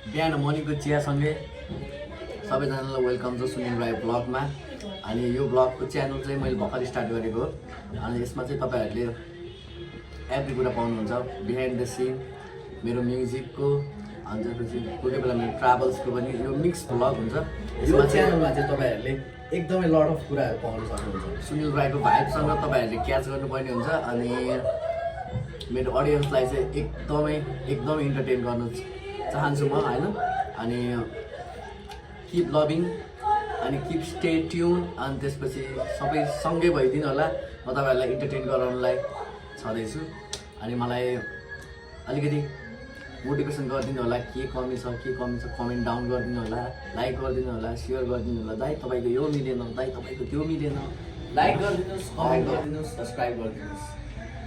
बिहान मर्निङको चियासँगै सबैजनालाई वेलकम छ सुनिल राई ब्लगमा। अनि यो ब्लगको च्यानल चाहिँ मैले भर्खर स्टार्ट गरेको हो। अनि यसमा चाहिँ तपाईँहरूले एभ्री कुरा पाउनुहुन्छ, बिहाइन्ड द सिन, मेरो म्युजिकको, अनि त्यसपछि कोही बेला मेरो ट्राभल्सको पनि यो मिक्स ब्लग हुन्छ। यसमा च्यानलमा चाहिँ तपाईँहरूले एकदमै लट अफ कुराहरू पाउन सक्नुहुन्छ। सुनिल राईको भाइबसँग तपाईँहरूले क्याच गर्नुपर्ने हुन्छ। अनि मेरो अडियन्सलाई चाहिँ एकदमै इन्टरटेन गर्न चाहन्छु म, होइन? अनि किप लभिङ अनि किप स्टे ट्युन। अनि त्यसपछि सबै सँगै भइदिनु होला। म तपाईँहरूलाई इन्टरटेन गराउनलाई छँदैछु। अनि मलाई अलिकति मोटिभेसन गरिदिनु होला, के कमी छ कमेन्ट डाउन गरिदिनु होला, लाइक गरिदिनु होला, सेयर गरिदिनु होला। दाइ तपाईँको यो मिलेन, दाइ तपाईँको त्यो मिलेन, लाइक गरिदिनुहोस्, कमेन्ट गरिदिनुहोस्, सब्सक्राइब गरिदिनुहोस्।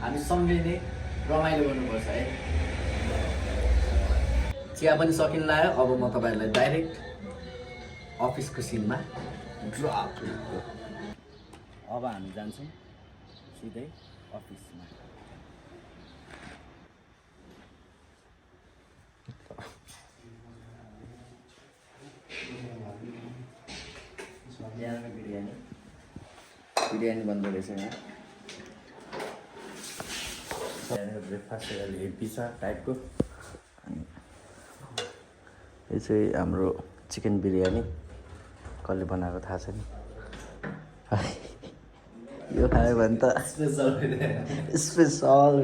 हामी सँगै नै रमाइलो गर्नुपर्छ है। चिया पनि सकिन लाग्यो। अब म तपाईँहरूलाई डाइरेक्ट अफिसको सिनमा ड्रप। अब हामी जान्छौँ सिधै अफिसमा। बिरयानी बन्द रहेछ यहाँ। बिहानको ब्रेकफास्ट हेभी छ टाइपको। अनि यो चाहिँ हाम्रो चिकन बिरयानी, कसले बनाएको थाहा छैन। यो खायो भने त स्पेसल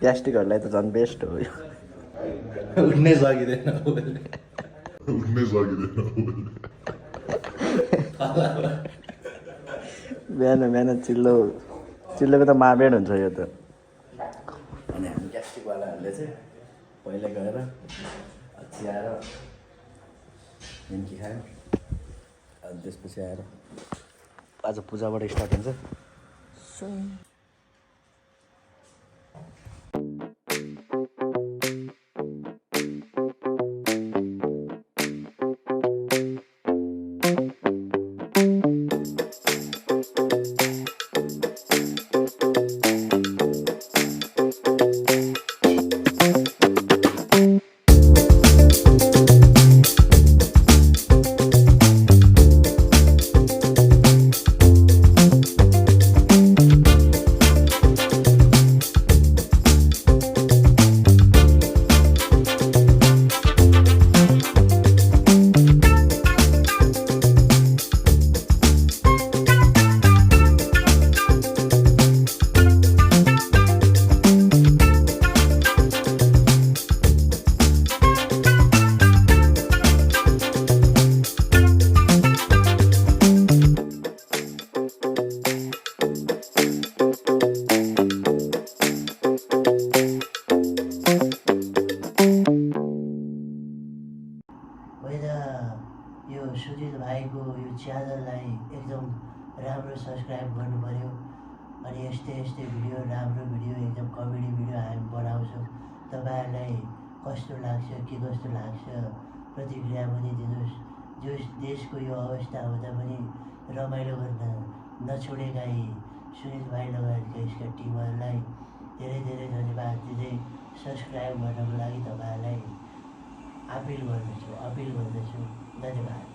ग्यास्ट्रिकहरूलाई त झन् बेस्ट हो यो। उठ्नै सकिँदैन बिहान चिल्लोको त मार्बेड हुन्छ यो त। अनि हामी ग्यास्ट्रिकवालाहरूले चाहिँ पहिला गएर चियाएर निम्की खायौँ। अनि त्यसपछि आएर आज पूजाबाट स्टार्ट हुन्छ। यो सुजित भाइको यो च्यानललाई एकदम राम्रो सब्सक्राइब गर्नु पऱ्यो। अनि यस्तै भिडियो, राम्रो भिडियो, एकदम कमेडी भिडियो हामी बनाउँछौँ। तपाईँहरूलाई कस्तो लाग्छ, के कस्तो लाग्छ प्रतिक्रिया पनि दिनुहोस्। जो देशको यो अवस्था हुँदा पनि रमाइलो गर्न नछोडेका यी सुनिल भाइ लगायतका यसका टिमहरूलाई धेरै धन्यवाद दिँदै सब्सक्राइब गर्नको लागि तपाईँहरूलाई अपिल गर्दछु। धन्यवाद।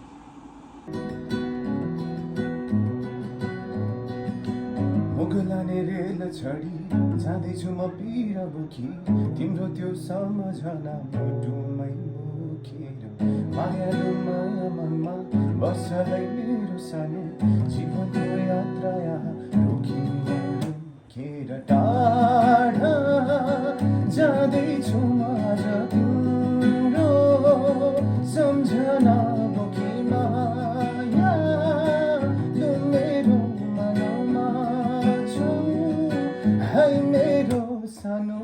मुगलाने रेल छडी जाँदैछु म पिर बोकी, तिम्रो त्यो सम्झना मुटुमै बोकेर। मायालु माया मनमा बस्छलै मेरो सानो जीवनको यात्रा यहाँ रोकिएर। टाढा जाँदैछु म आज तिम्रो सम्झना बोकी। माया तँ मेरो मनमा छौ, है मेरो सानो।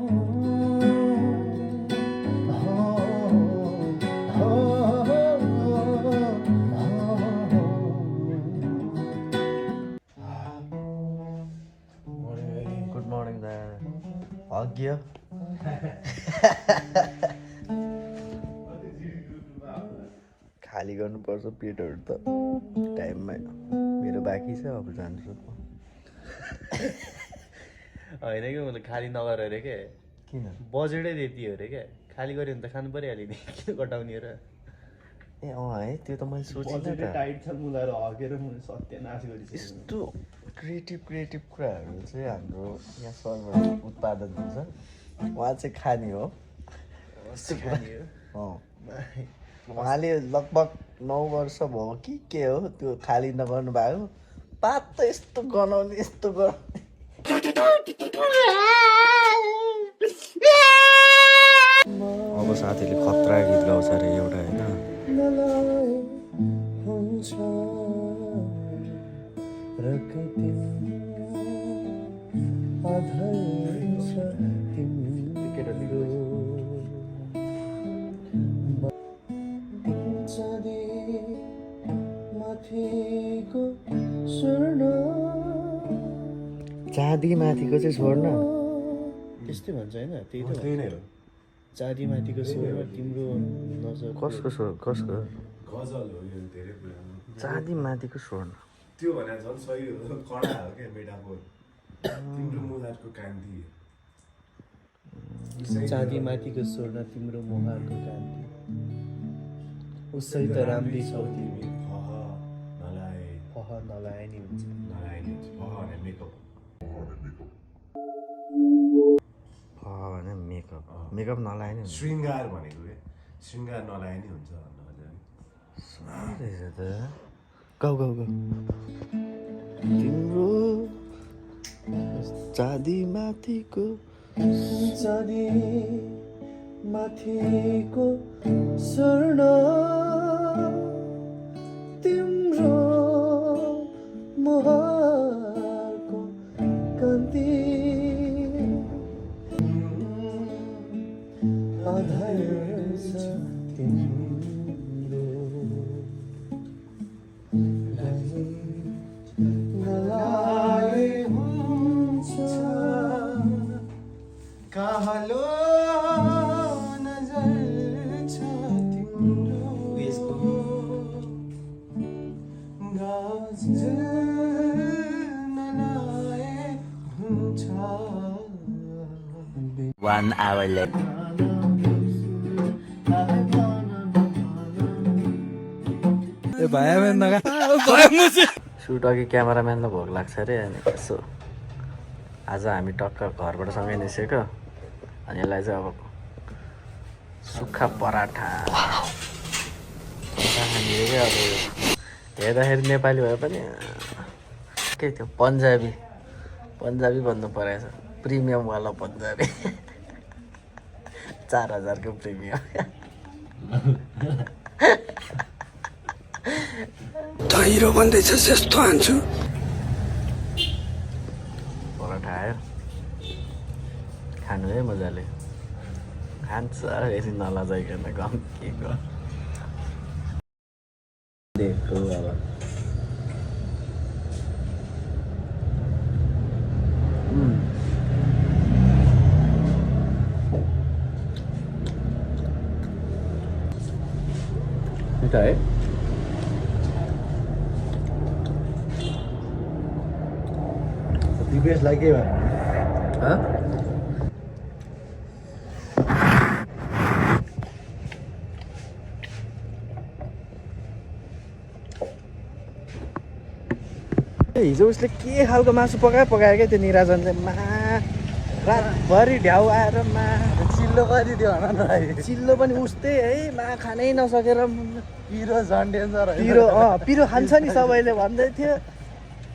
गुड मर्निङ दा। हग्यो खाली गर्नुपर्छ पेटहरू त टाइममा। मेरो बाँकी छ, अब जान्छु। होइन कि म त खाली नगरेर के किन बजेटै त्यति हो अरे क्या खाली गऱ्यो भने त खानु परिहाल्यो नि किन घटाउने र ए है त्यो त मैले सोचेँ बजेटै टाइट छ मुलाएर हगेर मैले सत्यानाश गरिसकेँ यस्तो क्रिएटिभ कुराहरू चाहिँ हाम्रो यहाँ सहरमा उत्पादन हुन्छ उहाँ चाहिँ खाने हो उहाँले लगभग 9 वर्ष भयो कि के हो त्यो खाली नगर्नु भएको पात त यस्तो गनाउने यस्तो गनाउने अब साथीले खतरा गीत गाउँछ अरे एउटा होइन चाँदी माथिको चाहिँ छोड्न त्यस्तै भन्छ होइन त्यही त नै हो चाँदी माथिको स्वरमा तिम्रो नजर कसको गजल हो यो धेरै पुरानो चाँदी माथिको स्वर्ण त्यो भने झन् सही हो कडा हो क्या मेटाफोर तिम्रो मुहारको कान्ति चाँदी माथिको स्वर्ण तिम्रो मुहारको कान्ति उसै त राम्री छौ तिमी फह नलाए नि हुन्छ नलाए नि फह भने मेकअप भने मेकअप नलाए नि श्रृङ्गार भनेको क्या श्रृङ्गार नलाए नि हुन्छ रहेछ त गाउ तिम्रो चाँदी माथिको स्वर्ण तिम्रो मुहारको कान्ति आधार छ तिम्रो नलाए हुन्छ कालो नजर छ तिम्रो गाजर नलाए हुन्छ 1 hour later सुट अघि क्यामेराम्यानलाई भोक लाग्छ अरे अनि यसो आज हामी टक्क घरबाट सँगै निस्केको अनि यसलाई चाहिँ अब सुक्खा पराठा खाने क्या अब हेर्दाखेरि नेपाली भए पनि के थियो पन्जाबी भन्नु परेछ प्रिमियमवाला पन्जाबी 4000 को प्रिमियम हिरो भन्दैछ यस्तो हान्छु पराठा आयो खानु है मजाले खान्छ फेरि नलजाइकन गम के देखो अब मिठा है दिपेश लागे हाँ हिजो उसले के खालको मासु पकायो क्या त्यो निराजन चाहिँ रातभरि ढ्याउ आएर चिल्लो पारिदियो भन न चिल्लो पनि उस्तै है खानै नसकेर पिरो झन् डेन्जर पिरो खान्छ नि सबैले भन्दै थियो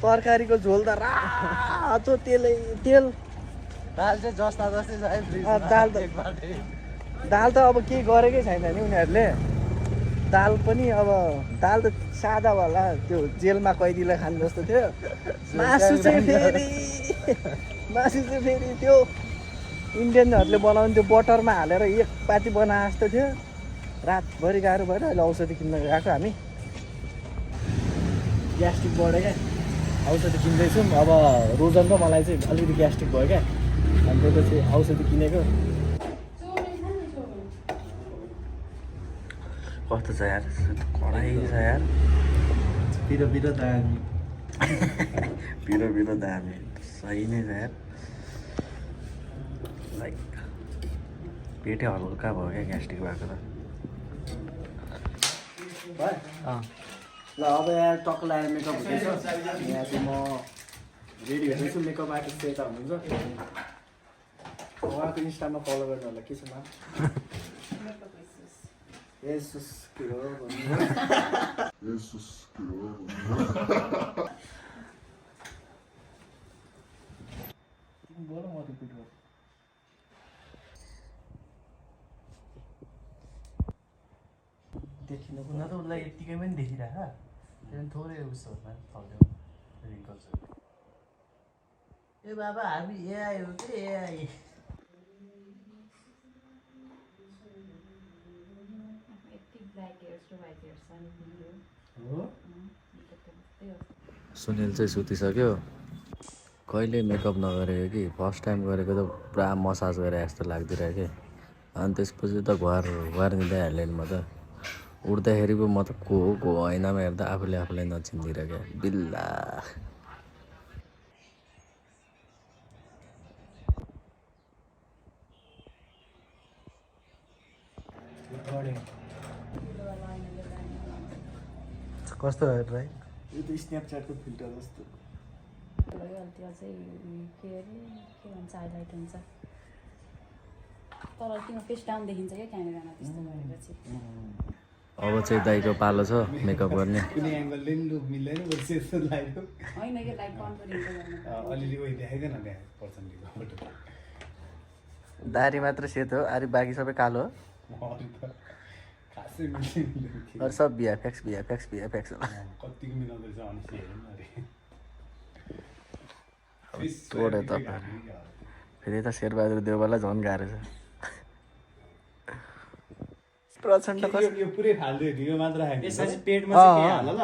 तरकारीको झोल त रातो तेल दाल चाहिँ जस्ता जस्तै छ है दाल त अब केही गरेकै छैन नि उनीहरूले दाल पनि अब दाल त सादावाला त्यो जेलमा कैदीलाई खानु जस्तो थियो मासु चाहिँ फेरि त्यो इन्डियनहरूले बनाउने त्यो बटरमा हालेर एक पाती बनाए जस्तो थियो रातभरि गाह्रो भएर अहिले औषधि किन्न गएको हामी ग्यास्ट्रिक बढ्यो क्या औषधि किन्दैछौँ अब रोजन र मलाई चाहिँ अलिकति ग्यास्ट्रिक भयो क्या अनि त्यसपछि औषधि किनेको कस्तो छ यार कडाइ छ यार पिरो दामी पिरो दामी सही नै छ यार लाइक पेटै हल्का भयो क्या ग्यास्ट्रिक भएको त ल अब यहाँ टक्क लगाएर मेकअप हुँदैछ यहाँ चाहिँ म रेडी हुँदैछु मेकअप आर्टिस्ट यता हुनुहुन्छ उहाँको इन्स्टामा फलो गर्नु होला के छ नाम यसुस के हो बोल म रिपिट गर्छु देखिनु हुन त उसलाई यत्तिकैमा नि देखिरहेको त्यहाँदेखि थोरै उसहरूमा थल्यो रिङ्कल्सहरू ए बाबा हामी एआई हो कि एआई सुनिल चाहिँ सुतिसक्यो कहिले मेकअप नगरेको कि फर्स्ट टाइम गरेको त पुरा मसाज गरे जस्तो लाग्दिरहेको कि अनि त्यसपछि त घर निदाइहालेँ म त उठ्दाखेरि पो म त को ऐनामा हेर्दा आफूलाई नचिन्दिरहेको बिल्ला कस्तो ट्राई यो त स्न्यापच्याटको फिल्टर जस्तो त्यो चाहिँ के अरे के भन्छ हाइलाइट हुन्छ तर तिम्रो फेस डाउन देखिन्छ क्या क्यामेरामा त्यस्तो गरेपछि अब चाहिँ दाइको पालो छ मेकअप गर्ने कुनै एङ्गलले नि लुक मिल्दैन बरु यस्तो लाग्यो होइन कि लाइक कन्फिडेन्ट गर्नु अलिअलि उयो देखाइदिएन त्यहाँ पर्सेन्टेजबाट दारी मात्र सेतो अरू बाँकी सबै कालो हो अरू त खासै मिल्दैन अरू सब भिएफएक्स होला कतिको मिलाउँदैछ अनि हेरौँ अरे तोडे त फेरि त शेरबहादुर देववाला झन् गाह्रो छ प्रचण्ड यो पुरै फाल्दियो यो मात्र खायो यसपछि पेटमा चाहिँ के हाल ल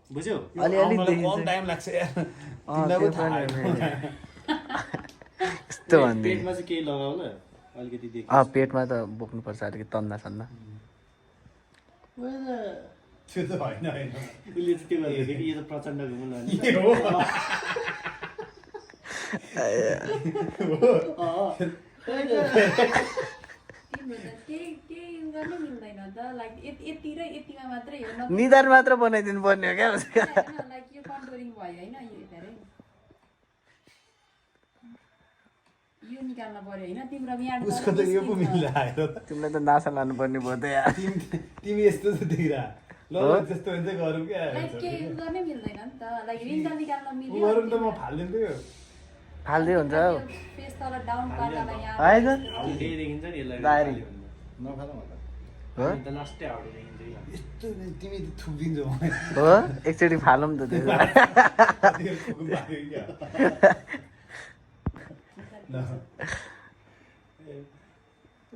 बुझ्यौ अलिअलि कम टाइम लाग्छ यार तिमीलाई पो थाहा यस्तो भनिदिए पेटमा चाहिँ केही लगाऊ ल अलिकति देख पेटमा त बोक्नुपर्छ अलिकति तन्ना सन्ना त्यो त होइन होइन उसले चाहिँ के गर्दै कि यो त प्रचण्डको मुला के हो केही गर्नै मिल्दैन त लाइक यति र यतिमा मात्रै हो निधार मात्र बनाइदिनु पर्ने हो क्या लाइक यो कन्ट्रोलिङ भयो होइन यो धेरै यो निकाल्न पर्यो होइन तिम्रो यहाँ उसको त यो पो मिलाएर तिमीलाई त नासा लानु पर्ने भयो त यार तिमी यस्तो त देखिरह ल त्यस्तो हुन्छ गरौँ क्या लाइक केही गर्नै मिल्दैन नि त लाइक रिङ्कल निकाल्न मिल्यो गरौँ त म फालिदिन्छु फाल्दै हुन्छ फेस तल डाउन पार्नलाई यहाँ होइन केही देखिन्छ नि यसलाई दारी नफाल होला हो त लास्टै आउट देखिन्छ कि यस्तो तिमी त थुकिदिन्छौ मलाई हो एकचोटि फालौँ त त्यसो भए।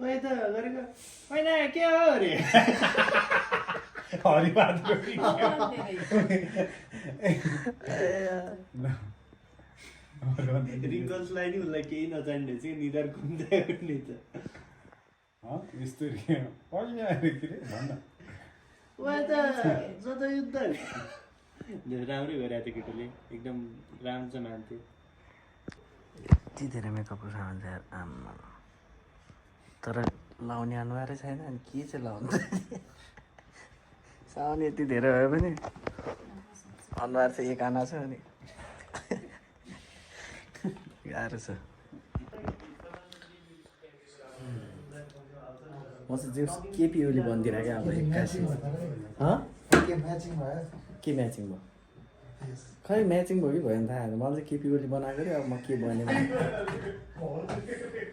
ओइ त गरेको होइन के हो अरे हरिबहादुर रिङ्कल्सलाई नि उसलाई केही नजान्ने चाहिँ निधार घुम्दै उठ्ने छ यस्तो भन्न वा त जता युद्ध राम्रै गरिरहेको थियो केटोले एकदम राम्रो मान्थ्यो यति धेरै मेकअपको सामान छ यार आम्मा तर लाउने अनुहारै छैन अनि के चाहिँ लाउनु सामान यति धेरै भयो भने अनुहार चाहिँ एक आना छ अनि गाह्रो छ म चाहिँ जे केपी ओली बनिदिएर क्या अब एक्कासी के म्याचिङ भयो खै म्याचिङ भयो कि भएन थाहा छैन मलाई चाहिँ केपी ओली बनाएको रे अब म के बने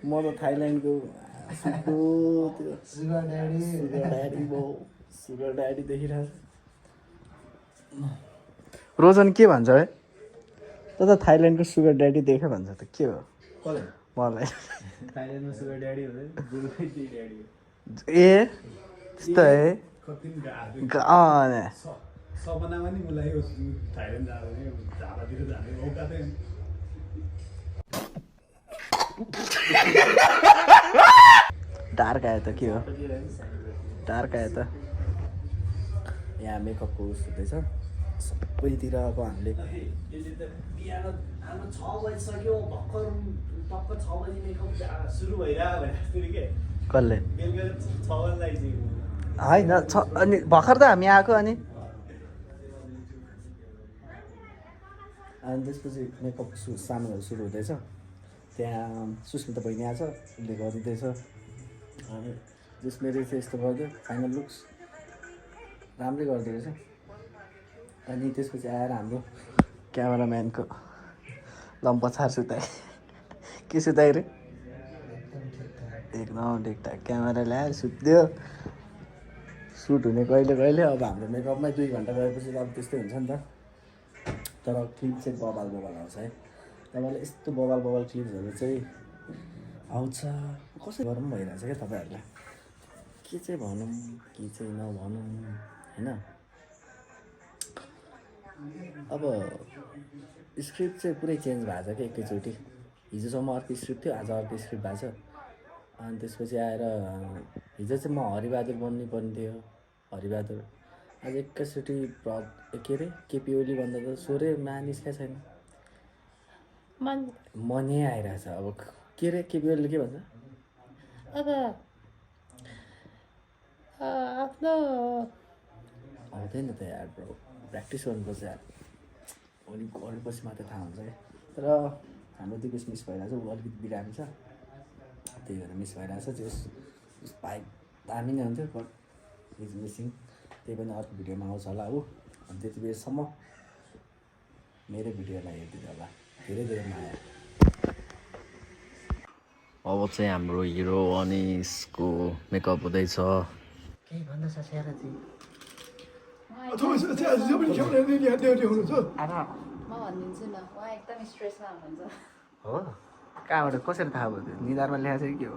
म त थाइल्यान्डको त्यो सुगर ड्याडी भयो सुगर ड्याडी देखिरहेको रोजन के भन्छ है त थाइल्यान्डको सुगर ड्याडी देख्यो भन्छ त के हो मलाई थाइल्यान्डमा सुगर ड्याडी हुँदैन गोरुकै ड्याडी हो ए त्यस्तो है सपनामा नि मलाई यो थाइल्यान्ड जाँदैन झापातिर जाने औकातै डार्क आयो त के हो डार्क आयो त यहाँ मेकअपको उस हुँदैछ सबैतिर अब हामीले बिहान 6 बजिसक्यो भर्खर टक्क 6 बजी मेकअप सुरु भइरहेको भने जस्तो के कसले बेलुका 6 बजी लाग्छ होइन अनि भर्खर त हामी आएको अनि त्यसपछि मेकअप सामानहरू सुरु हुँदैछ त्यहाँ सुस्मिता बहिनी आएको छ उसले गरिदिँदैछ अनि जस मेरो चाहिँ यस्तो गरिदियो फाइनल लुक्स राम्रै गरिदियो रहेछ अनि त्यसपछि आएर हाम्रो क्यामेराम्यानको लम्पछार सुताए के सुताए रे एकदम ठिकठाक क्यामेरा ल्याएर सुत्यो सुट हुने कहिले कहिले अब हाम्रो मेकअपमै 2 घन्टा गएपछि त अब त्यस्तै हुन्छ नि त तर क्लिप चाहिँ बबाल आउँछ है तपाईँलाई यस्तो बबाल क्लिप्सहरू चाहिँ आउँछ कसै गरौँ भइरहेछ क्या तपाईँहरूलाई के चाहिँ भनौँ के चाहिँ नभनौँ होइन अब स्क्रिप्ट चाहिँ पुरै चेन्ज भएको छ क्या एकैचोटि हिजोसम्म अर्को स्क्रिप्ट थियो आज अर्को स्क्रिप्ट भएको छ अनि त्यसपछि आएर हिजो चाहिँ म हरिबहादुर बन्नुपर्ने थियो हरिबहादुर आज एकैचोटि के अरे केपी ओली भन्दा त स्वरै निस्केको छैन मनै आइरहेछ अब के अरे केपी ओलीले के भन्छ अब आफ्नो आउँदैन त यार ब्रो प्र्याक्टिस गर्नुपर्छ यार अलिपछि मात्रै थाहा हुन्छ क्या तर हाम्रो दिपेश मिस भइरहेछ ऊ अलिकति बिरामी छ त्यही भएर मिस भइरहेछ जस बाइक दामी नै हुन्थ्यो बट इज मिसिङ त्यही पनि अर्को भिडियोमा आउँछ होला ऊ अनि त्यति बेरसम्म मेरो भिडियोलाई हेरिदिनु होला धेरै धेरै माया अब चाहिँ हाम्रो हिरो अनिसको मेकअप हुँदैछ केही भन्दैछ स्याराजी म भनिदिन्छु न उहाँ एकदम स्ट्रेसमा हुनुहुन्छ हो कहाँबाट कसरी थाहा भयो त्यो निधारमा ल्याएको छ कि के हो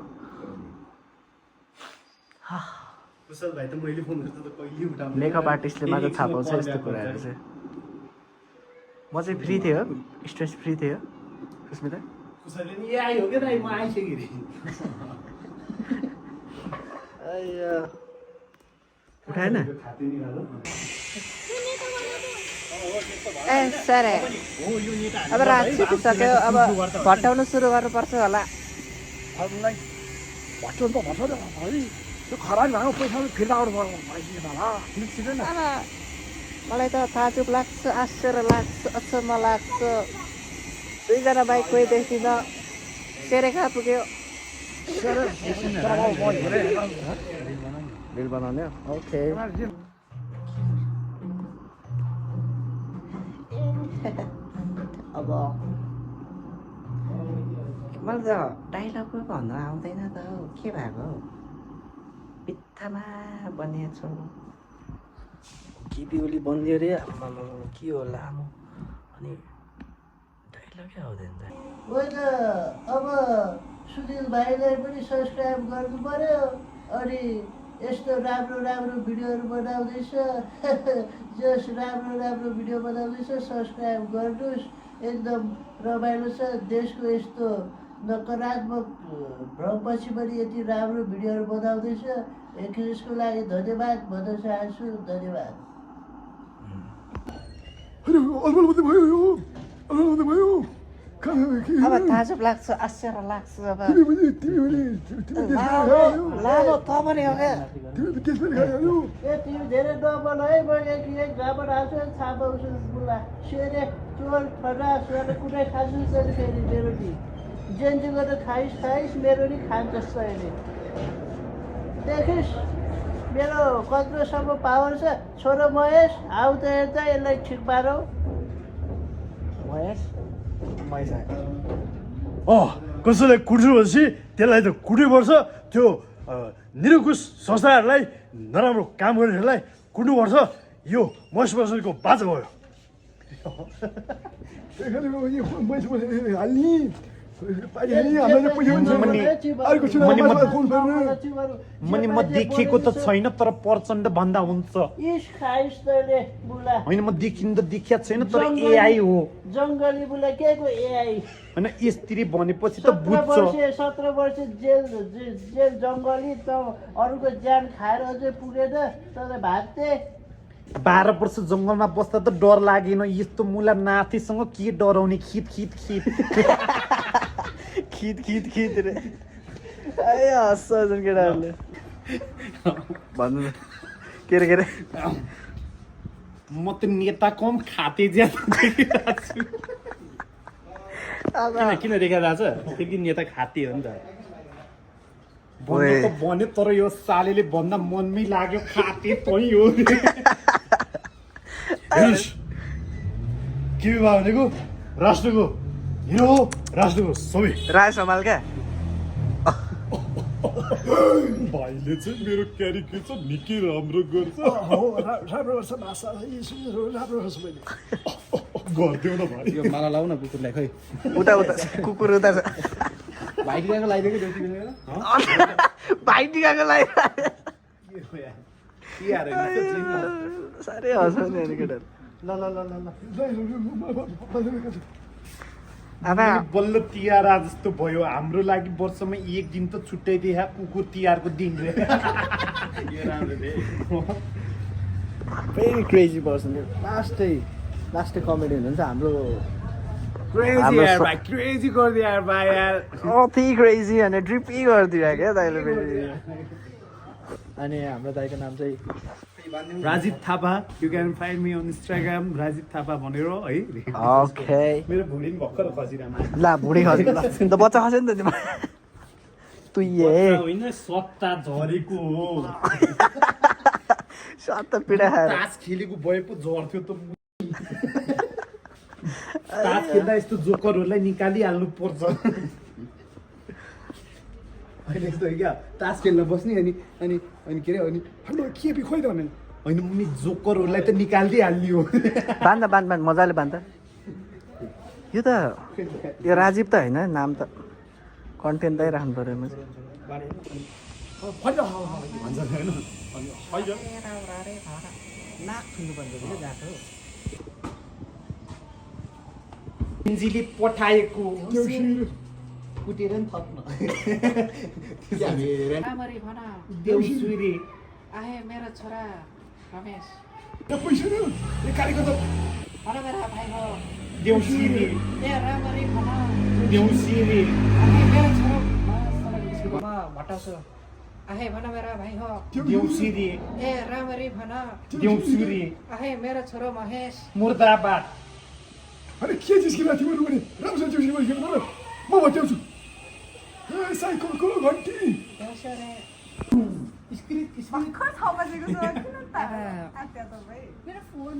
कुशल भाइ त मैले फोन गर्दा त कहिले उठाउनु मेकअप आर्टिस्टले मात्र थाहा पाउँछ यस्तो कुराहरू चाहिँ म चाहिँ फ्री थिएँ हो स्ट्रेस फ्री थिएँ हो सुस्मिता कुशलले नि आइ हो क्या दाइ म आइसकेँ उठाएन खाते नि खानु ए सर अब रात छिटिसक्यो अब भट्टाउनु सुरु गर्नुपर्छ होला अब मलाई त ताजुब लाग्छ आश्चर्य लाग्छ अचम्म लाग्छ 2 जना बाइक कोही देखिन सेरेखा पुग्यो बिल बनाउने ओके अब मलाई त डाइलग पो भन्नु आउँदैन त हौ के भएको बित्थामा बनिएको छु केपी ओली बनियो अरे के हो लामो अनि डाइलगै आउँदैन त अब सुनिल भाइलाई पनि सब्सक्राइब गर्नु पर्यो अनि यस्तो राम्रो राम्रो भिडियोहरू बनाउँदैछ जस राम्रो भिडियो बनाउँदैछ सब्सक्राइब गर्नुहोस् एकदम रमाइलो छ देशको यस्तो नकारात्मक भ्रमपछि पनि यति राम्रो भिडियोहरू बनाउँदैछ यसको लागि धन्यवाद भन्न चाहन्छु धन्यवाद अब ताजुब लाग्छ आश्चर्य लाग्छ अब लामो त पनि हो क्या ए तिमी धेरै नबोल है म एक घामबाट आउँछु थाहा पाउँछु बुला सेरे चोर फटा सोरे कुनै खान्छु तैँले फेरि मेरो नि जेन्जी गरेर खाइस् मेरो नि खान्छ तैँले देखिस् मेरो कत्रोसम्म पावर छ छोरो महेश आऊ त हेर्दा यसलाई ठिक पारौ महेश कसैलाई कुट्नुपर्छ त्यसलाई त कुट्नुपर्छ त्यो निरकुश संस्थाहरूलाई नराम्रो काम गर्नेहरूलाई कुट्नुपर्छ यो महेश बस्नेतको बाचा भयो म देखेको त छैन तर प्रचण्ड भन्दा हुन्छ होइन म देखिनु त देखिया छैन तर एआई हो जङ्गली बुला के को एआई होइन यसरी भनेपछि त बुझ्छ 17 वर्ष जेल जङ्गली त अरूको ज्यान खाएर अझै पुगेन तर भाग्थे 12 वर्ष जङ्गलमा बस्दा त डर लागेन यस्तो मुला नातिसँग के डराउने खित खित खित खित रे ए हस्छ जुन केटाहरूले भन्नु न के रे म त नेता कम खाते ज्यादा किन देखाइरहेको छ फेरि नेता खाते हो नि त भन्नु त भन्यो तर यो सालेले भन्दा मनमै लाग्यो खाते तै हो के भयो भनेको राष्ट्रको हिरो हो राष्ट्रको सबै राय समाल क्या भाइले चाहिँ मेरो क्यारिकेचर निकै राम्रो गर्छ राम्रो गर्छ भाषा राम्रो गर्छ मैले गरिदेऊ न भाइ यो माला लाउ न कुकुरलाई खै उता कुकुर उता छ भाइ टिकाको लगाइदिएको भाइ टिकाको लगाइ साह्रै हँसाउने अनि केटाहरू बल्ल तिहार जस्तो भयो हाम्रो लागि वर्षमा एक दिन त छुट्याइदिए कुकुर तिहारको दिन रे भेरी क्रेजी पर्सन लास्टै कमेडी हुनुहुन्छ हाम्रो क्रेजी गरिदियो यार भाइ यार अति क्रेजी अनि ड्रिपी गरिदियो क्या दाइले फेरि अनि हाम्रो दाइको नाम चाहिँ Rajiv Thapa you can find me on Instagram Rajiv Thapa भनेर है ओके मेरो भुँडी पनि भर्खर खसिरहेमा ल भुँडी खस्यो ल त बच्चा खस्यो नि त तिम्रो तुइए होइन सत्ता झरेको हो सत्ता पीडा खाएर तास खेलेको भए पो झर्थ्यो त तास खेल्दा यस्तो जोकरहरूलाई निकालिहाल्नु पर्छ अहिले यस्तो क्या तास खेल्न बस्ने अनि अनि अनि के अरे अनि हाम्रो के खोइ त भने होइन मुनि जोकरहरूलाई त निकालिदिइहाल्ने हो बान्द मजाले बान्द यो त यो राजीव त होइन नाम त कन्टेन्ट त राख्नु पऱ्यो म नाक ठुल्नुपर्छ गएको पिन्जीले पठाएको कुटेर नि थप्न राम्ररी भन देउसुरे आहे मेरो छोरा रमेश पैसा न भन मेरा भाइ हो देउसिरे ए राम्ररी भन देउसिरे आहे मेरो छोरा म भटाउँछु आहे भन मेरा भाइ हो देउसिरे ए राम्ररी भन देउसुरे आहे मेरो छोरो महेश मुर्दाबाद अरे के जिस्किँदा थियो भने राम्रो जिस्किँदा खेल्नु र म भट्याउँछु ए साइकलको घन्टी देउसुरे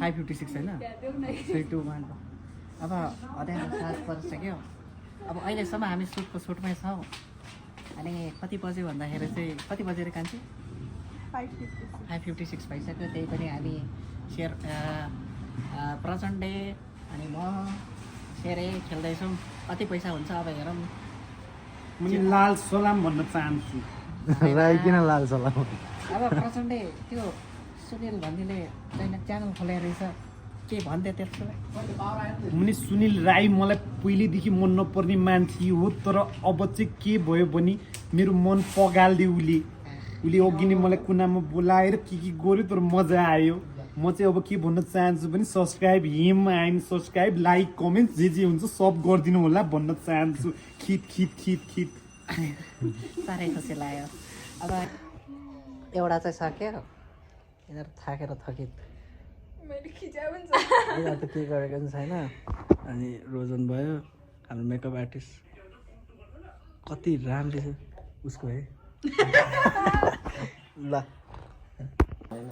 फाइभ 56 होइन 3 2 1 अब अध्याय 7 परिसक्यो अब अहिलेसम्म हामी सुटमै छौँ अनि कति बज्यो भन्दाखेरि चाहिँ कति बजेर कान्छी 5:56 भइसक्यो त्यही पनि हामी प्रचण्डे अनि म सेरे खेल्दैछौँ कति पैसा हुन्छ अब हेरौँ म लाल सलाम भन्न चाहन्छु राई किन लाल सलाम अब प्रचण्डे त्यो सुनिल भन्नेले च्यानल खोलेर रहेछ के भन्दै त्यसलाई मुनि सुनिल राई मलाई पहिल्यैदेखि मन नपर्ने मान्छे हो तर अब चाहिँ के भयो भने मेरो मन पगालिदियो उसले अघि नै मलाई कुनामा बोलाएर के गर्यो तर मजा आयो म चाहिँ अब के भन्न चाहन्छु भने subscribe him and subscribe like comment जे हुन्छ सब गरिदिनु होला भन्न चाहन्छु खित खित खित खित साह्रै खुसी लाग्यो अब एउटा चाहिँ सक्यो यिनीहरू थाकेर थकित यिनीहरू त के गरेको पनि छैन अनि रोजन भयो हाम्रो मेकअप आर्टिस्ट कति राम्रो छ उसको है ल होइन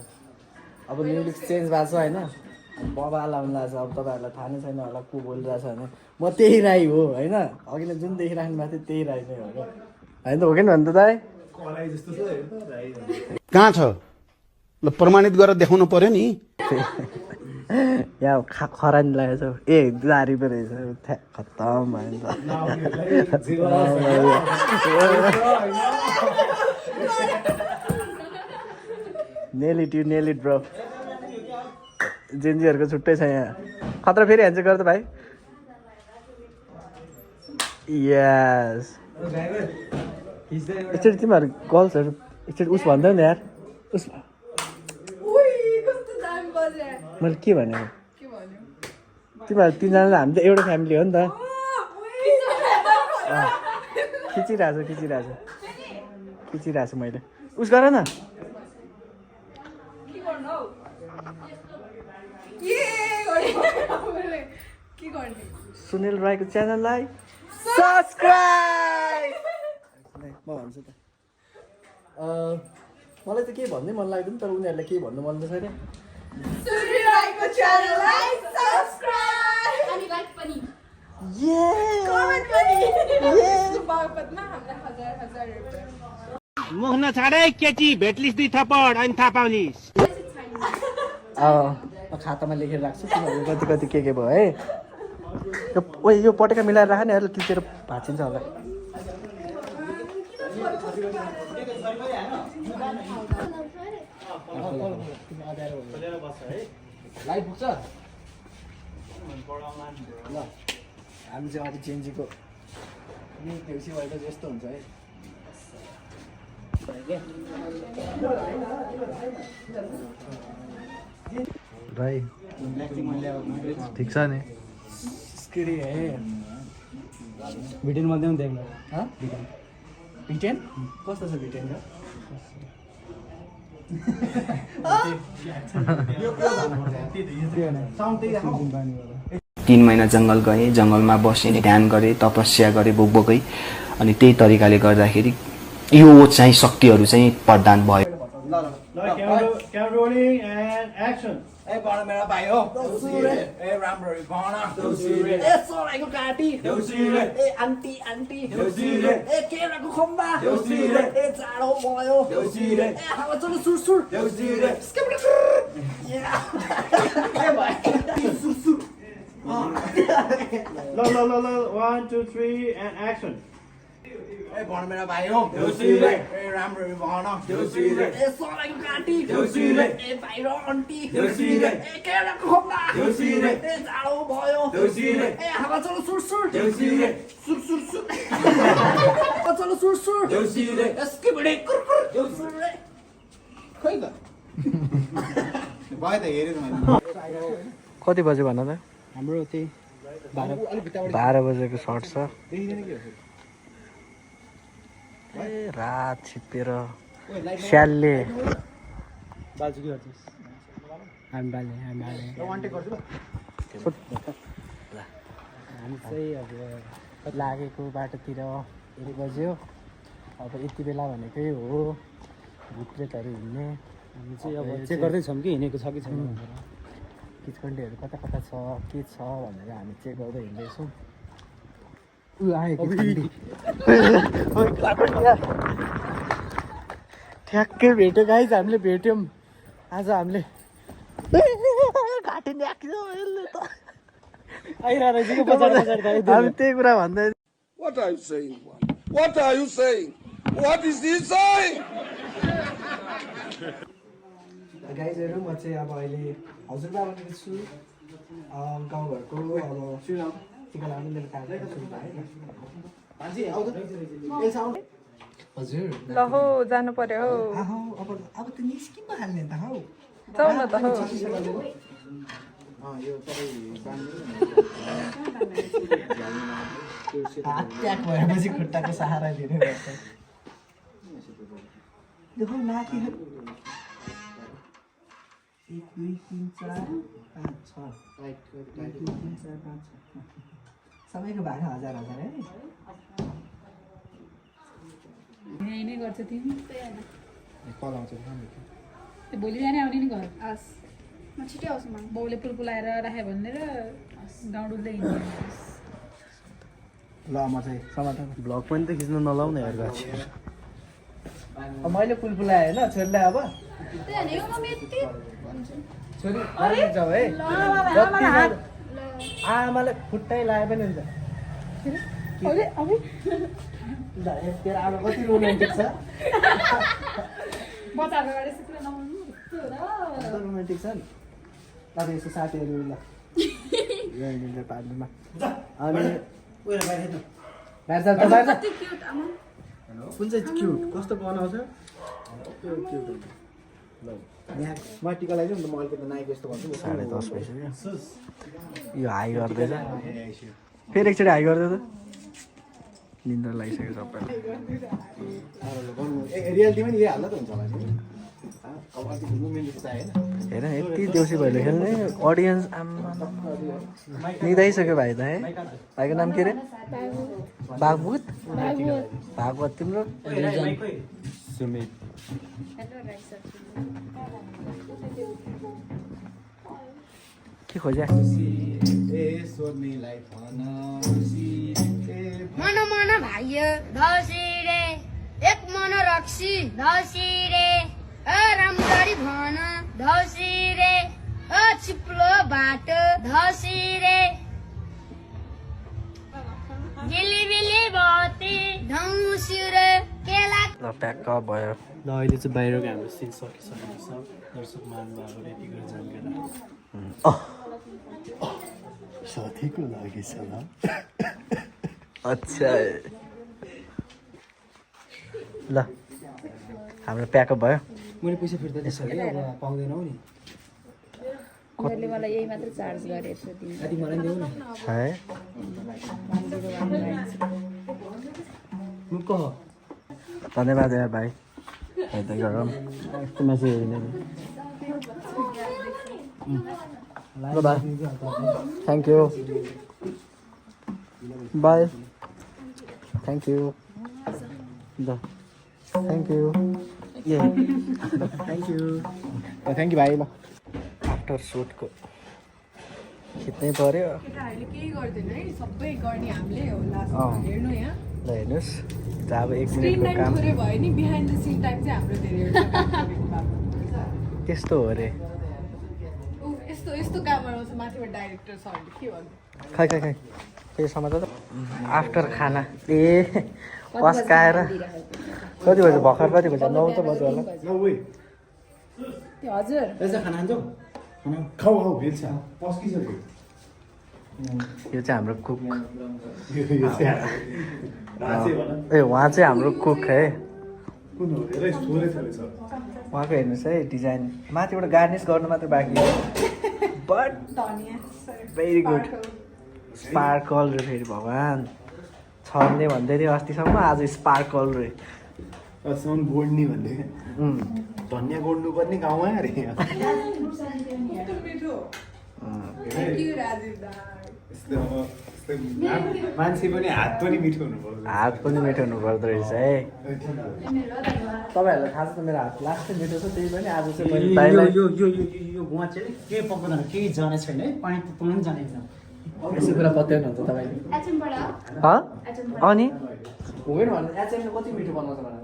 अब लिरिक्स चेन्ज भएको छ होइन बबा लाउनु लाग्छ अब तपाईँहरूलाई थाहा नै छैन होला को बोलिरहेछ भने म त्यही राई हो होइन अघि नै जुन देखिराख्नु भएको थियो त्यही राई नै हो होइन त हो कि भन्नु त दाइ कहाँ छ ल प्रमाणित गरेर देखाउनु पर्यो नि यहाँ खरानी लागेको छ ए दारी पो रहेछ खत्तम भयो नि त नेलिट यु नेलिट ब्रो जेन्जीहरूको छुट्टै छ यहाँ खतरा फेरि हान्छ गर त भाइ यस एकचोटि तिमीहरू गर्ल्सहरू एकचोटि उस भन्दैन यार उस मैले के भनेको तिमीहरू तिनजनाले हामी त एउटै फ्यामिली हो नि त खिचिरहेको छु मैले उस गर न सुनिल राईको च्यानललाई सब्सक्राइब म भन्छु त मलाई त केही भन्नै मन लाग्दैन तर उनीहरूलाई केही भन्नु मन छैन मुख नछाडै केटी भेटलिस 2 थप्पड अनि थाहा पाउलिस म खातामा लेखेर राख्छु तिमीहरू कति कति के भयो है यो पटेका मिलाएर राख नि टिचेर भाँचिन्छ होला लाइट पुग्छ ल हामी चाहिँ अब चेन्जीको नि देउसी भएर यस्तो हुन्छ है भाइ ठिक छ नि स्क्री है भिडियो मध्ये पनि देख्नु भिटेन कस्तो छ भिटेन 3 महिना जङ्गल गएँ जङ्गलमा बसेँ ध्यान गरेँ तपस्या गरेँ बोकबोकै अनि त्यही तरिकाले गर्दाखेरि यो चाहिँ शक्तिहरू चाहिँ प्रदान भयो ए बडा मेरा भाइ हो ए राम्रो गहना ए सराइको काटी ए आन्टी आन्टी ए केराको खम्बा ए चाँडो भयो ए हावा चलो सुरसुर ल 1 2 3 and action ए बडा मेरा भाइ हो ए राम्रो गहना ए सराइको काटी ए भाइ र आन्टी ए केराको खम्बा ए चाँडो भयो ए हावा चलो सुरसुर सुरसुर हावा चलो सुरसुर यसकै बडे कुरकुर खै त भयो त हेरेँ मैले कति बजे भन त हाम्रो त्यही 12 बजेको सर्ट छ ए रात छिप्पेर स्यालले बाजु के गर्छस् हामी बाले हामी चाहिँ अब लागेको बाटोतिर 1 बज्यो अब यति बेला भनेकै हो भूतप्रेतहरू हिँड्ने हामी चाहिँ अब चेक गर्दैछौँ कि हिँडेको छ कि छैन भनेर किचकन्डीहरू कता कता छ के छ भनेर हामी चेक गर्दै हिँड्दैछौँ ठ्याक्कै भेट्यो गाइस हामीले भेट्यौँ आज हामीले घाँटी न्याक्यो यसले त आइरहेको हामी त्यही कुरा भन्दै What are you saying? What are you saying? What is he saying? गाइजहरू म चाहिँ अब अहिले हजुरबाबाको छु गाउँघरको अब टिका लगाउनु मेरो कार्यक्रम सुरु भयो हजुर ल हो जानु पर्यो हौ अब त निस्किन हाल्ने त हौ जाऊ न त हौ यो हात ट्याक भएपछि खुट्टाको सहारा लिने गर्छ देखो नातिहरू 1 2 3 4 5 6 सबैको भाडा 1000 है यही नै गर्छ तिमी कल आउँछ भोलि जाने आउने नि घर हस् म छिटै आउँछु म बाउले पुलपुलाएर राख्यो भनेर गाउँ डुल्दै हिँड्यो ल म चाहिँ समाधान ब्लग पनि त खिच्न नलाउने यार गाछी मैले पुलपुलाएँ होइन छोरीले अब छोरी जाऊ है आमाले खुट्टै लाए पनि हुन्छ तेरो आमा कति रोमान्टिक छ रोमान्टिक छ नि अब यस्तो साथीहरू ल पार्नुमा अनि कुन चाहिँ क्युट कस्तो बनाउँछ यहाँ म टिका लगाइदिउँ नि त म अलिकति नाइको यस्तो भन्छु 10:30 भइसक्यो यो हाई गर्दैछ फेरि एकचोटि हाई गर्दै त निन्द्रा लागिसक्यो सबैलाई रियालिटीमा नि यही हाल्दा त हुन्छ होला नि अब अलिक मुभमेन्ट जस्तो आएन हेर यति देउसी भैलो खेल्ने अडियन्स आम्मा निदाइसक्यो भाइ त है भाइको नाम के अरे भागवत भागवत तिम्रो सुमित के खोज्या मन मन भाइ दसी रे एक मन रक्सी दसी रे रामगढी भन दसी रे चिप्लो बाटो दसी रे जिलिबिली बत्ती ढौसिर केला ल प्याक भयो ल अहिले चाहिँ बाहिरको हाम्रो सिन सकिसकेको छ दर्शक महानुभावहरू रेडी गरेर जानकारी साथीको लागि छ ल अच्छा ल हाम्रो प्याकअप भयो मैले पैसा फिर्ता दिएको कि अब पाउँदैनौ नि उनीहरूले मलाई यही मात्र चार्ज गरेको छ दिनु कति मलाई देऊ न है म कह धन्यवाद यार भाइ हेर्दै गरौँ यस्तो मेसेज हेर्दैन ल भाइ thank you bye thank you ल थ्याङ्क यू ए थ्याङ्क यू थ्याङ्क यू भाइ ल आफ्टर सुटको खिच्नै पर्यो केटाहरूले केही गर्दैन है सबै गर्ने हामीले हो लास्ट अँ। हेर्नु यहाँ ल हेर्नुहोस् त अब 1 स्क्रिन मिनटको टाइम काम थोरै भयो नि बिहाइन्ड द सिन टाइम चाहिँ हाम्रो धेरै हुन्छ त्यस्तो हो अरे यस्तो यस्तो काम बनाउँछ माथिबाट डाइरेक्टर सरले के भन्नु खै खै खै के समाचार त आफ्टर खाना ए पस्काएर कति बजे भर्खर कति बजे 9 त बज्यो होला त्यो हजुर पैसा खाना खान्छौ खाऊ खाऊ भेट्छ पस्किसक्यो यो चाहिँ हाम्रो कुक राजे भन ए उहाँ चाहिँ हाम्रो कुक है कुन हो धेरै थोरै थोरै छ उहाँको हेर्नुहोस् है डिजाइन माथिबाट गार्निस गर्नु मात्र बाँकी हो बट भेरी गुड स्पार्कल रे फेरि भगवान् छर्ने भन्दै थियो अस्तिसम्म आज स्पार्कल रे अझसम्म गोड्ने भन्ने धनियाँ गोड्नु पर्ने गाउँमा अरे यस्तो मान्छे पनि हात पनि मिठो हुनु पर्छ हात पनि मिठो हुनु पर्दो रहेछ है तपाईँहरूलाई थाहा छ त मेरो हात लास्टै मिठो छ त्यही पनि आज चाहिँ मैले दाइलाई यो गुवा चाहिँ केही पक्दैन केही जाने छैन है पानी पनि जाने छैन यसो कुरा पत्याउनुहुन्छ तपाईँले अनि हुँदैन भने एचएमले कति मिठो बनाउँछ भनेर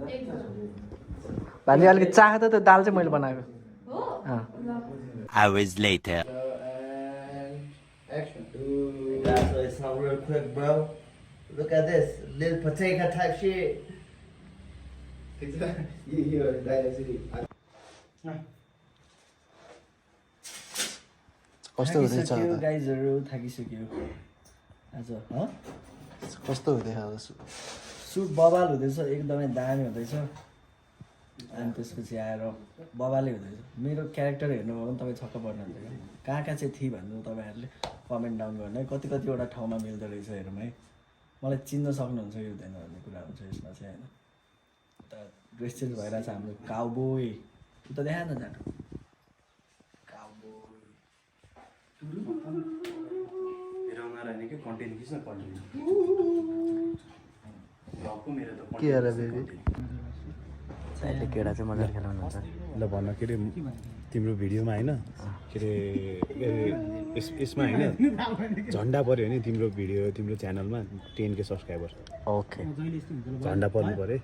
भाइले अलिकति चाख्दा त दाल चाहिँ मैले बनाएको Hours later. That's what it sound real quick, bro. Look at this, little potato type shit. कस्तो हुँदैछ गाइजहरू थाकिसक्यो आज कस्तो हुँदैछ सुट बबाल हुँदैछ एकदमै दामी हुँदैछ अनि त्यसपछि आएर बबालै हुँदैछ मेरो क्यारेक्टर हेर्नुभयो भने तपाईँ छक्क पर्नुहुन्छ कहाँ कहाँ चाहिँ थिए भन्नु तपाईँहरूले कमेन्ट डाउन गर्नु है कति कतिवटा ठाउँमा मिल्दो रहेछ हेरौँ है मलाई चिन्न सक्नुहुन्छ कि हुँदैन भन्ने कुरा हुन्छ यसमा चाहिँ होइन त ड्रेस चेन्ज भइरहेछ हाम्रो काउबोय त देखा न जानु के अरे बेबी साइडले केटा चाहिँ मजाले खेलाउनुहुन्छ ल भन के अरे तिम्रो भिडियोमा होइन के अरे यसमा होइन झन्डा पऱ्यो भने तिम्रो भिडियो तिम्रो च्यानलमा 10K सब्सक्राइबर ओके झन्डा पर्नु पऱ्यो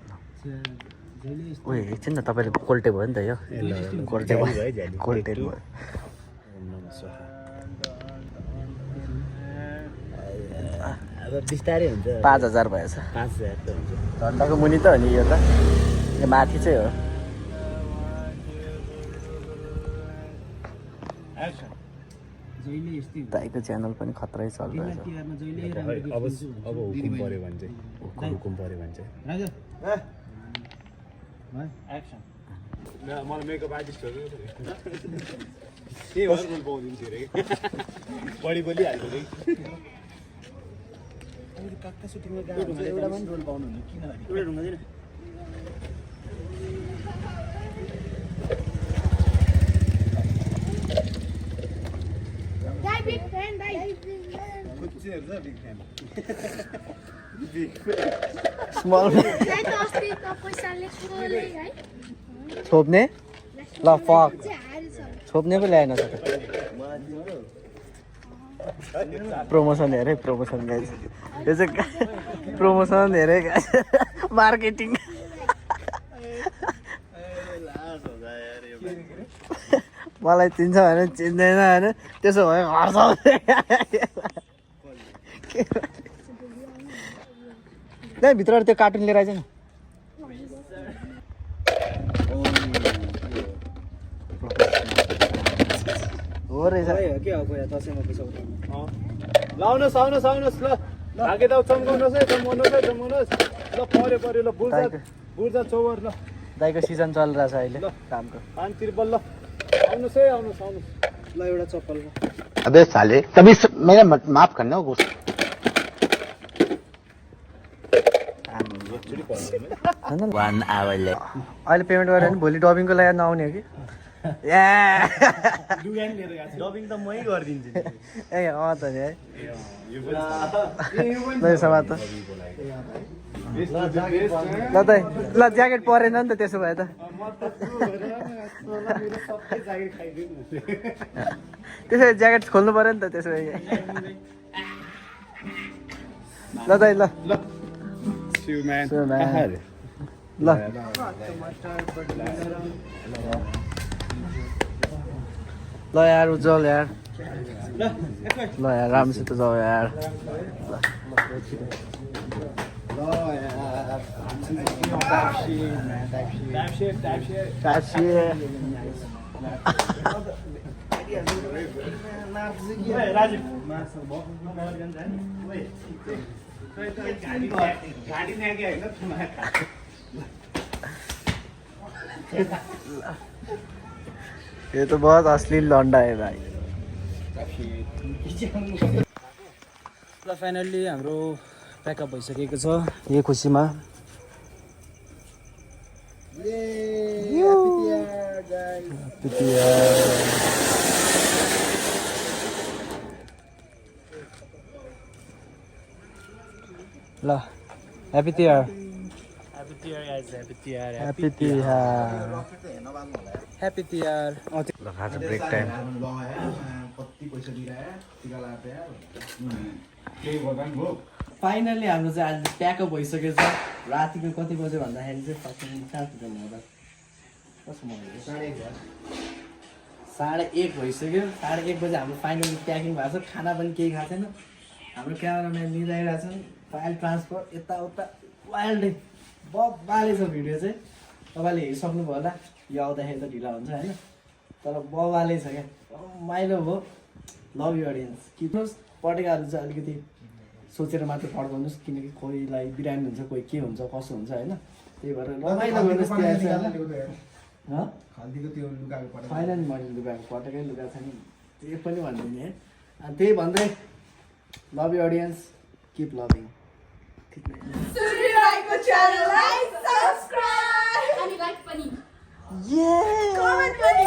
ओ एकछिन न तपाईँले कोल्टे भयो नि त यो कोल्टे भयो कोल्टे भयो अब बिस्तारै हुन्छ 5000 भएछ 5000 त हुन्छ झन्डाको मुनि त हो नि यो त यो माथि चाहिँ हो दाइको च्यानल पनि खतरै चल्दैछ अब हुकुम पऱ्यो भने चाहिँ हुकुम पऱ्यो भने चाहिँ मलाई मेकअप आर्टिस्टहरू त्यही हो रोल पाउँदिन्छु अरे बढी बोलिहाल्छु एउटा पनि रोल पाउनुहुन्न किनभने स्मल छोप्ने ल फक छोप्ने पो ल्याएन प्रमोसन हेरे प्रमोसन गाइस यो चाहिँ प्रमोसन हेरे मार्केटिङ मलाई चिन्छ भने चिन्दैन होइन त्यसो भए घर भित्र त्यो कार्टुन लिएर आइज न हो रहेछ आउनुहोस् आउनुहोस् आउनुहोस् ल भागे दाउ चम्काउनुहोस् है चम्काउनुहोस् है चम्काउनुहोस् ल पऱ्यो पऱ्यो ल बुर्जा चौवर ल दाइको सिजन चलिरहेछ अहिले कामको 5 तिरपल ल आउनुहोस् है आउनुहोस् आउनुहोस् ल एउटा चप्पल अबे साले तभी मेरा माफ करना वो अहिले पेमेन्ट गरेर भने भोलि डबिङको लागि नआउने हो कि डबिङ त मै गरिदिन्छु ए अँ त नि है ल सभा त ल दाइ ल ज्याकेट परेन नि त त्यसो भए त त्यसो भए ज्याकेट खोल्नु पऱ्यो नि त त्यसो भए ल दाइ ल ल ल यार उज्जवल यार ल यार राम्रोसित जाऊ यार ये तो बहुत अश्लील लौंडा है भाइ ल फाइनल्ली हाम्रो प्याकअप भइसकेको छ यही खुसीमा ल ह्याप्पी तिहार ह्याप्पी तिहार ल खाजा ब्रेक टाइम फाइनली हाम्रो चाहिँ आज प्याकअप भइसकेको छ रातिको कति बज्यो भन्दाखेरि चाहिँ कस्तो मलाई 1:30 भइसक्यो 1:30 बजे हाम्रो फाइनली प्याकिङ भएको छ खाना पनि केही खाएको छैन हाम्रो क्यामेराम्यान मिलाइरहेको छन् फाइल ट्रान्सफर यताउता वाइल्डै बबाले छ भिडियो चाहिँ तपाईँले हेरिसक्नुभयो होला यो आउँदाखेरि त ढिला हुन्छ होइन तर बबाले छ क्या माइलो भयो लभ यु अडियन्स किन्नुहोस् पटेकाहरू चाहिँ अलिकति सोचेर मात्र पड्काउनुहोस् किनकि कोहीलाई बिरामी हुन्छ कोही के हुन्छ कसो हुन्छ होइन त्यही भएर रमाइलो गर्नुहोस् फाइनली मैले लुगाएको पटेकै लुगा छैन त्यही पनि भनिदिने है अनि त्यही भन्दै love you audience keep loving सुनिरहेको च्यानललाई सब्स्क्राइब अनि लाइक पनि कमेन्ट पनि